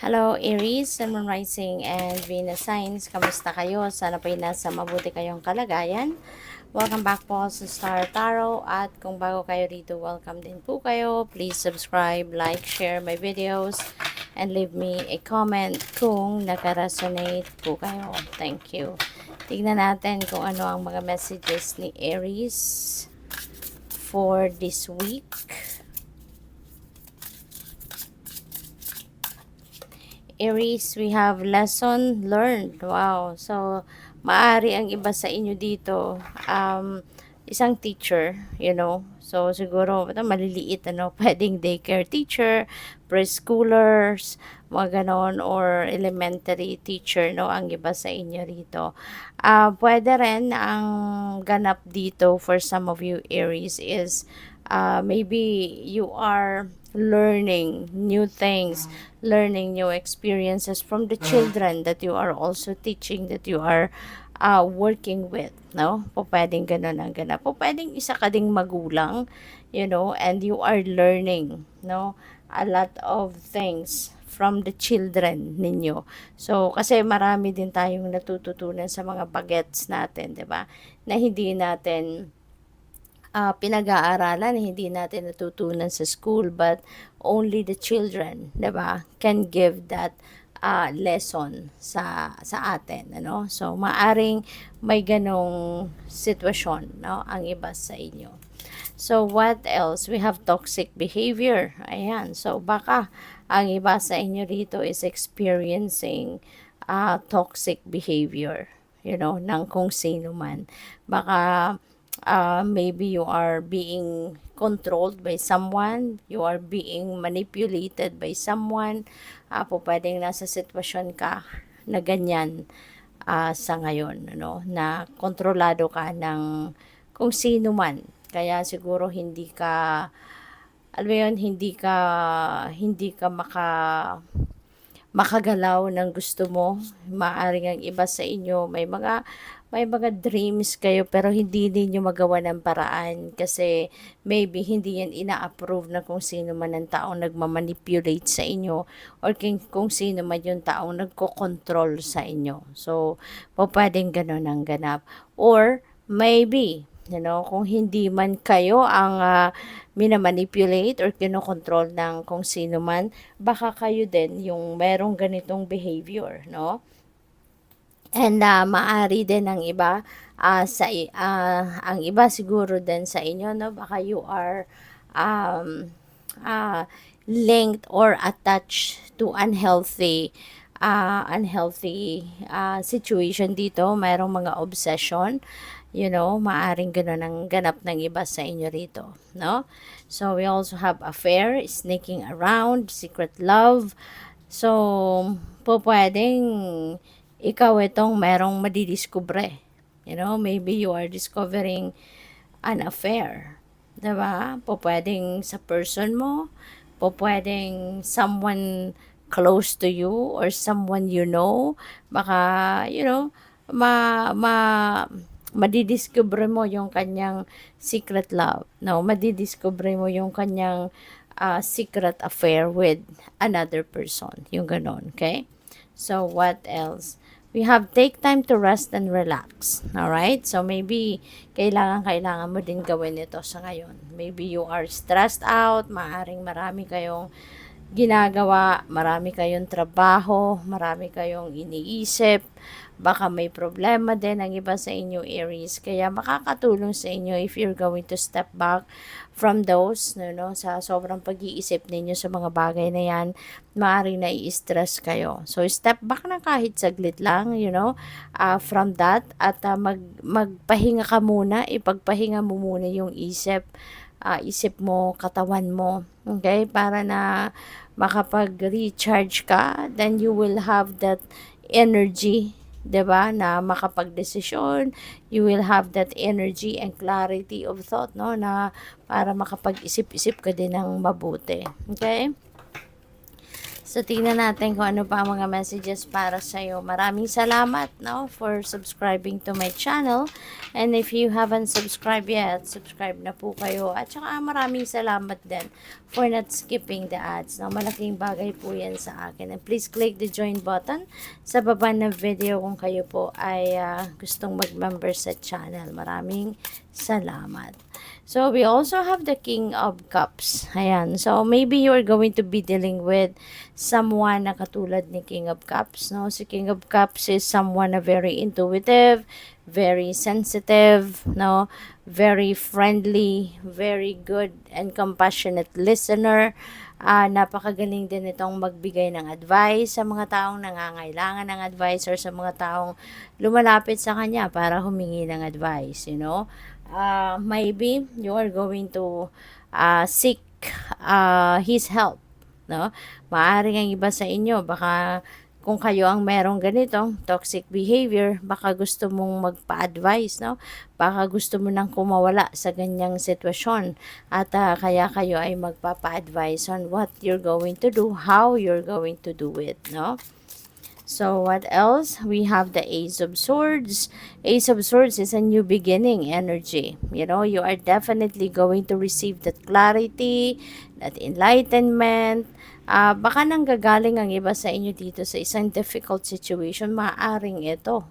Hello Aries, Sun, Moon Rising, and Venus Signs. Kamusta kayo? Sana po'y nasa mabuti kayong kalagayan. Welcome back po sa Star Tarot. At kung bago kayo rito, welcome din po kayo. Please subscribe, like, share my videos, and leave me a comment kung nakaresonate po kayo. Thank you. Tignan natin kung ano ang mga messages ni Aries for this week. Aries, we have lesson learned. Wow. So, maari ang iba sa inyo dito, isang teacher, So, siguro, maliliit, pwedeng daycare teacher, preschoolers, mga ganon, or elementary teacher, ang iba sa inyo rito. Pwede rin, ang ganap dito for some of you, Aries, is, maybe you are learning new things, learning new experiences from the children that you are also teaching, that you are working with, no? Po pwedeng ganun ang ganap. Po pwedeng isa ka ding magulang, and you are learning, no? A lot of things from the children ninyo. So, kasi marami din tayong natututunan sa mga bagets natin, 'di ba? Na hindi natin pinag-aaralan, hindi natin natutunan sa school, but only the children, 'di ba, can give that lesson sa atin, So, maaring may ganong sitwasyon, ang iba sa inyo. So, what else? We have toxic behavior. Ayan. So, baka ang iba sa inyo rito is experiencing toxic behavior, ng kung sino man. Baka maybe you are being controlled by someone, you are being manipulated by someone, po pwedeng nasa sitwasyon ka na ganyan sa ngayon, na kontrolado ka ng kung sino man. Kaya siguro hindi ka, alam mo yun, hindi ka makagalaw ng gusto mo. Maaring ang iba sa inyo may mga dreams kayo pero hindi ninyo magawa ng paraan kasi maybe hindi yan ina-approve na kung sino man ang taong nagmamanipulate sa inyo or kung sino man yung taong nagko-control sa inyo. So, pwedeng ganun ang ganap. Or maybe, kung hindi man kayo ang minamanipulate or kinokontrol ng kung sino man, baka kayo din yung merong ganitong behavior, no? And maari din ang iba ang iba siguro din sa inyo, no, baka you are linked or attached to unhealthy situation dito. Mayroong mga obsession, maaring ganun ang ganap ng iba sa inyo rito, no? So, we also have affair, sneaking around, secret love. So, pwedeng ikaw itong merong madidiskubre. Maybe you are discovering an affair. Diba? Pwedeng sa person mo, pwedeng someone close to you or someone you know. Baka, madidiscover mo yung kanyang secret love. No, madidiscover mo yung kanyang secret affair with another person. Yung ganon, okay? So, what else? We have take time to rest and relax. Alright? So, maybe, kailangan mo din gawin ito sa ngayon. Maybe you are stressed out, maaring marami kayong ginagawa, marami kayong trabaho, marami kayong iniisip, baka may problema din ang iba sa inyo, Aries. Kaya makakatulong sa inyo if you're going to step back from those, sa sobrang pag-iisip ninyo sa mga bagay na yan, maaaring nai-stress kayo. So, step back na kahit saglit lang, from that, at magpahinga ka muna, ipagpahinga mo muna yung isip mo, katawan mo, okay, para na makapag-recharge ka, then you will have that energy, 'di ba, na makapag-desisyon, you will have that energy and clarity of thought, na para makapag-isip-isip ka din ng mabuti, okay? So, tingnan natin kung ano pa ang mga messages para sa'yo. Maraming salamat, for subscribing to my channel. And if you haven't subscribed yet, subscribe na po kayo. At saka maraming salamat din for not skipping the ads. No? Malaking bagay po yan sa akin. And please click the join button sa baba ng video kung kayo po ay gustong mag-member sa channel. Maraming salamat. So, we also have the King of Cups. Ayan. So, maybe you're going to be dealing with someone na katulad ni King of Cups. No? Si King of Cups is someone na very intuitive, very sensitive, no? Very friendly, very good and compassionate listener. Napakagaling din itong magbigay ng advice sa mga taong nangangailangan ng advice or sa mga taong lumalapit sa kanya para humingi ng advice, you know. Maybe you are going to seek his help, no? Maaring ang iba sa inyo, baka kung kayo ang merong ganitong toxic behavior, baka gusto mong magpa-advise, no? Baka gusto mo nang kumawala sa ganyang sitwasyon at kaya kayo ay magpapa-advise on what you're going to do, how you're going to do it, no? So, what else? We have the Ace of Swords. Ace of Swords is a new beginning energy. You know, you are definitely going to receive that clarity, that enlightenment. Baka nanggagaling ang iba sa inyo dito sa isang difficult situation. Maaaring ito.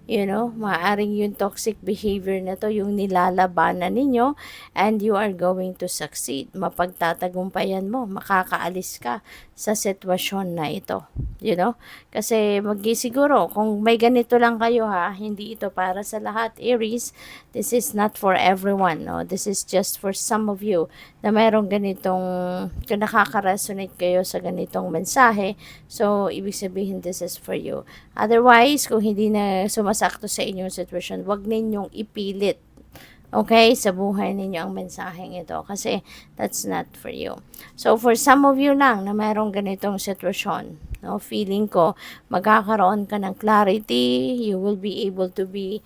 You know, maaaring yung toxic behavior na to, yung nilalabanan ninyo, and you are going to succeed. Mapagtatagumpayan mo, makakaalis ka sa sitwasyon na ito. You know, kasi siguro, kung may ganito lang kayo ha, hindi ito para sa lahat, Aries. This is not for everyone, no? This is just for some of you na mayroong ganitong, kung nakaka-resonate kayo sa ganitong mensahe, so, ibig sabihin this is for you. Otherwise, kung hindi na sumasakto sa inyong sitwasyon, wag ninyong ipilit, okay, sa buhay ninyo ang mensaheng ito kasi that's not for you. So, for some of you lang na mayroong ganitong sitwasyon, no, feeling ko, magkakaroon ka ng clarity, you will be able to be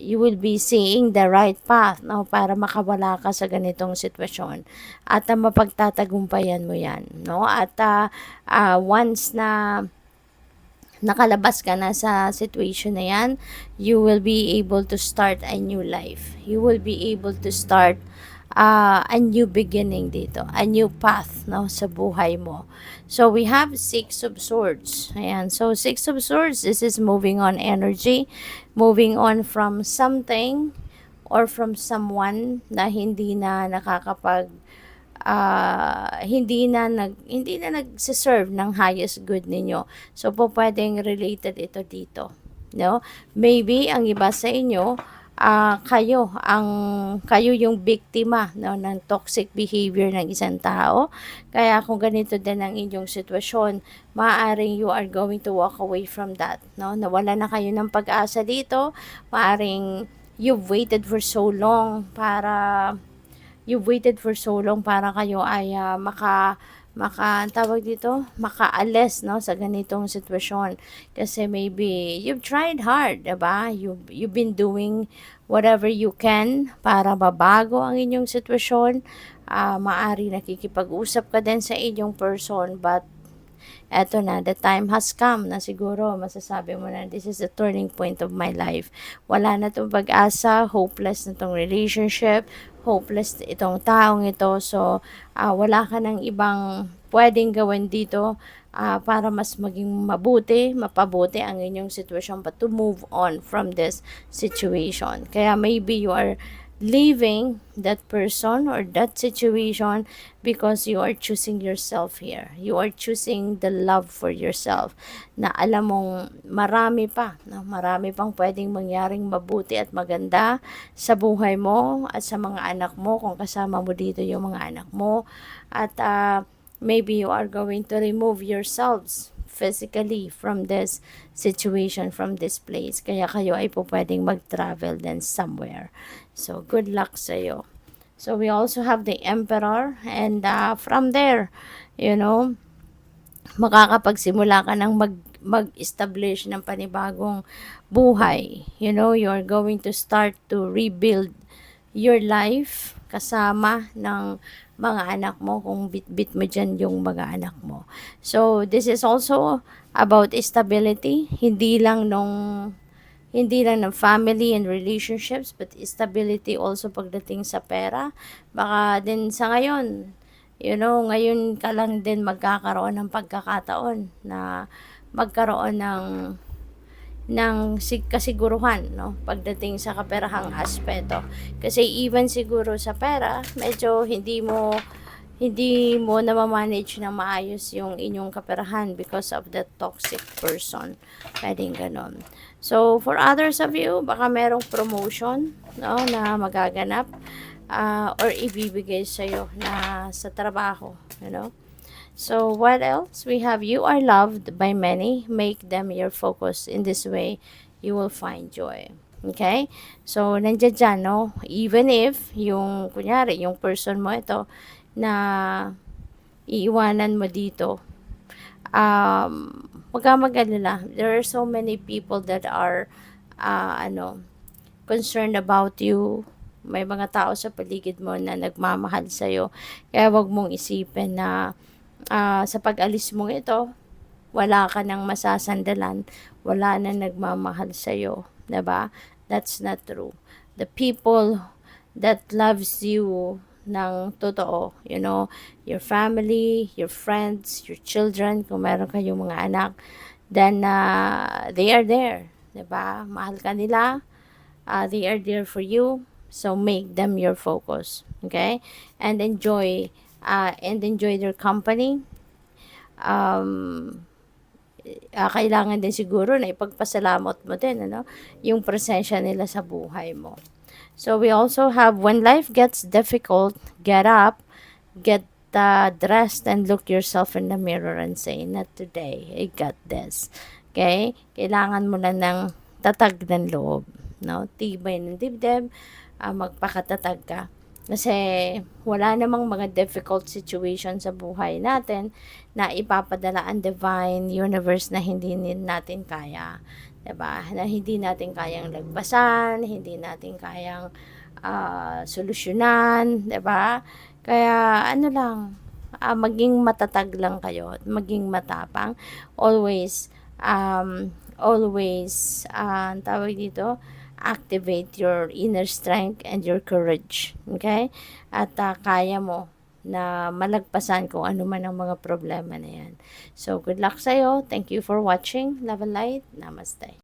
you will be seeing the right path, no, para makawala ka sa ganitong sitwasyon at mapagtatagumpayan mo yan, no, at once na nakalabas ka na sa situation na yan, you will be able to start a new life. You will be able to start a new beginning dito, a new path, no, sa buhay mo. So, we have Six of Swords. Ayan. So, Six of Swords, this is moving on energy, moving on from something or from someone na hindi na nakakapag hindi na nagse-serve ng highest good ninyo. So po pwedeng related ito dito, no? Maybe ang iba sa inyo kayo yung biktima, no, ng toxic behavior ng isang tao. Kaya kung ganito din ang inyong sitwasyon, maaaring you are going to walk away from that, no? Nawala na kayo ng pag-asa dito. Maaaring you've waited for so long para kayo ay makaalis, no, sa ganitong sitwasyon. Kasi maybe you've tried hard, diba? You've been doing whatever you can para mabago ang inyong sitwasyon. Maari nakikipag-usap ka din sa inyong person, but eto na, the time has come na siguro masasabi mo na this is the turning point of my life. Wala na itong pag-asa, hopeless na itong relationship, hopeless itong taong ito. So, wala ka ng ibang pwedeng gawin dito para mas maging mapabuti ang inyong sitwasyon, but to move on from this situation. Kaya maybe you are leaving that person or that situation because you are choosing yourself here. You are choosing the love for yourself na alam mong marami pang pwedeng mangyaring mabuti at maganda sa buhay mo at sa mga anak mo kung kasama mo dito yung mga anak mo. At maybe you are going to remove yourselves physically from this situation, from this place. Kaya kayo ay po pwedeng mag-travel then somewhere. So, good luck sa iyo. So, we also have the Emperor, and from there, you know, makakapagsimula ka ng mag-establish ng panibagong buhay. You know, you're going to start to rebuild your life kasama ng mga anak mo, kung bit-bit mo dyan yung mga anak mo. So, this is also about stability, hindi lang hindi lang ng family and relationships, but stability also pagdating sa pera. Baka din sa ngayon, ngayon ka lang din magkakaroon ng pagkakataon na magkaroon ng kasiguruhan, no, pagdating sa kaperahang aspeto. Kasi even siguro sa pera, medyo hindi mo na-manage na maayos yung inyong kaperahan because of the toxic person. Pwedeng ganon. So, for others of you, baka merong promotion, no, na magaganap or ibibigay sa'yo na sa trabaho, So, what else? We have you are loved by many. Make them your focus. In this way, you will find joy. Okay? So, nandiyan dyan, no? Even if, kunyari, yung person mo ito, na iiwanan mo dito, wag kang mag-alala. There are so many people that are, concerned about you. May mga tao sa paligid mo na nagmamahal sa'yo. Kaya wag mong isipin na sa pag-alis mo ito, wala ka nang masasandalan, wala na nagmamahal sa'yo, diba? That's not true. The people that loves you ng totoo, your family, your friends, your children, kung meron kayong mga anak, then they are there, diba? Mahal ka nila, they are there for you, so make them your focus, okay? And enjoy their company. Kailangan din siguro na ipagpasalamat mo din, yung presensya nila sa buhay mo. So, we also have, when life gets difficult, get up, get dressed, and look yourself in the mirror and say, not today, I got this. Okay? Kailangan mo lang ng tatag ng loob, no? Tibay ng dibdib, magpakatatag ka. Kasi wala namang mga difficult situation sa buhay natin na ipapadala ang divine universe na hindi natin kaya. Diba? Na hindi natin kayang lagpasan, hindi natin kayang solusyonan, diba? Kaya maging matatag lang kayo, maging matapang. Always, tawag dito, activate your inner strength and your courage. Okay? At kaya mo na malagpasan kung ano man ang mga problema na yan. So, good luck sa'yo. Thank you for watching. Love and light. Namaste.